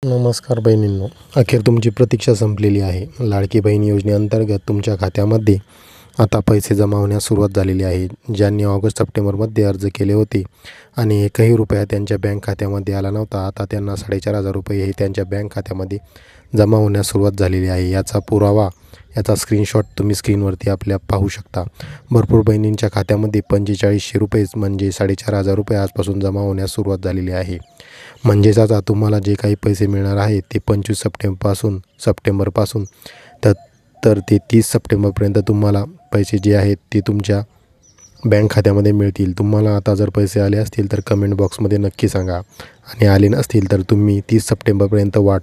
नमस्कार बहिणींनो, अखेर तुमची प्रतीक्षा संपलेली आहे. लाडकी बहीण योजनेअंतर्गत तुमच्या खात्यामध्ये आता पैसे जमा होण्यास सुरुवात झालेली आहे. ज्यांनी ऑगस्ट-सप्टेंबरमध्ये अर्ज केले होते आणि एकही रुपया त्यांच्या बँक खात्यामध्ये आला नव्हता, आता त्यांना 4,500 रुपये हे त्यांच्या बँक खात्यामध्ये जमा होण्यास सुरुवात झालेली आहे. याचा पुरावा, याचा स्क्रीनशॉट तुम्ही स्क्रीनवरती आपल्या पाहू शकता. भरपूर बहिणींच्या खात्यामध्ये 4500 रुपये म्हणजे 4,500 रुपये आजपासून जमा होण्यास सुरुवात झालेली आहे. म्हणजेच आता तुम्हाला जे काही पैसे मिळणार आहेत ते 25 सप्टेंबरपासून तर ते 30 सप्टेंबरपर्यंत तुम्हाला पैसे जे आहेत ते तुमच्या बँक खात्यामध्ये मिळतील. तुम्हाला आता जर पैसे आले असतील तर कमेंट बॉक्समध्ये नक्की सांगा आणि आले नसतील तर तुम्ही 30 सप्टेंबरपर्यंत वाट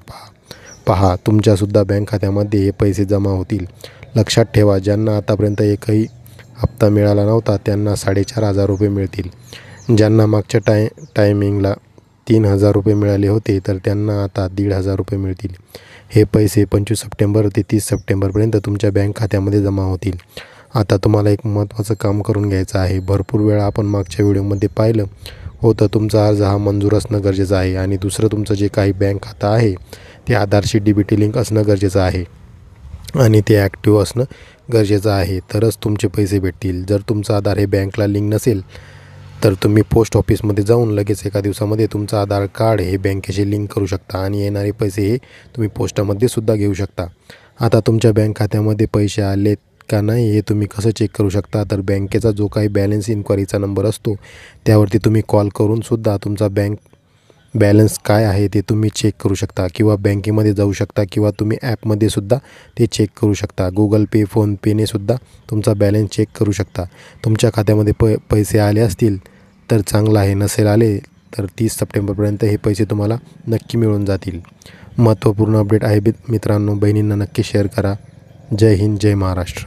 पहा. तुमच्यासुद्धा बँक खात्यामध्ये हे पैसे जमा होतील. लक्षात ठेवा, ज्यांना आतापर्यंत एकही हप्ता मिळाला नव्हता त्यांना 4,500 रुपये मिळतील. ज्यांना मागच्या टायमिंगला 3,000 रुपये मिळाले होते तर त्यांना आता 1,500 रुपये मिळतील. हे पैसे 25 सप्टेंबर ते 30 सप्टेंबरपर्यंत तुमच्या बँक खात्यामध्ये जमा होतील. आता तुम्हाला एक महत्त्वाचं काम करून घ्यायचं आहे. भरपूर वेळा आपण मागच्या व्हिडिओमध्ये पाहिलं होतं, तुमचा अर्ज हा मंजूर असणं गरजेचं आहे आणि दुसरं तुमचं जे काही बँक खातं आहे ते आधारशी DBT लिंक असणं गरजेचं आहे आणि ते ॲक्टिव्ह असणं गरजेचं आहे, तरच तुमचे पैसे भेटतील. जर तुमचं आधार हे बँकला लिंक नसेल तर तुम्ही पोस्ट ऑफिसमध्ये जाऊन लगेच एका दिवसामध्ये तुमचं आधार कार्ड हे बँकेशी लिंक करू शकता आणि येणारे पैसे हे तुम्ही पोस्टामध्ये सुद्धा घेऊ शकता. आता तुमच्या बँक खात्यामध्ये पैसे आलेत का नाही हे तुम्ही कसं चेक करू शकता, तर बँकेचा जो काही बॅलन्स इन्क्वायरीचा नंबर असतो त्यावरती तुम्ही कॉल करून सुद्धा तुमचा बँक बॅलन्स काय आहे ते तुम्ही चेक करू शकता किंवा बँकेमध्ये जाऊ शकता किंवा तुम्ही ॲपमध्ये सुद्धा ते चेक करू शकता. Google Pay, फोनपेने सुद्धा तुमचा बॅलन्स चेक करू शकता. तुमच्या खात्यामध्ये पैसे आले असतील तर चांगलं आहे, नसेल आले तर 30 सप्टेंबरपर्यंत हे पैसे तुम्हाला नक्की मिळून जातील. महत्त्वपूर्ण अपडेट आहे मित्रांनो, बहिणींना नक्की शेअर करा. जय हिंद, जय महाराष्ट्र.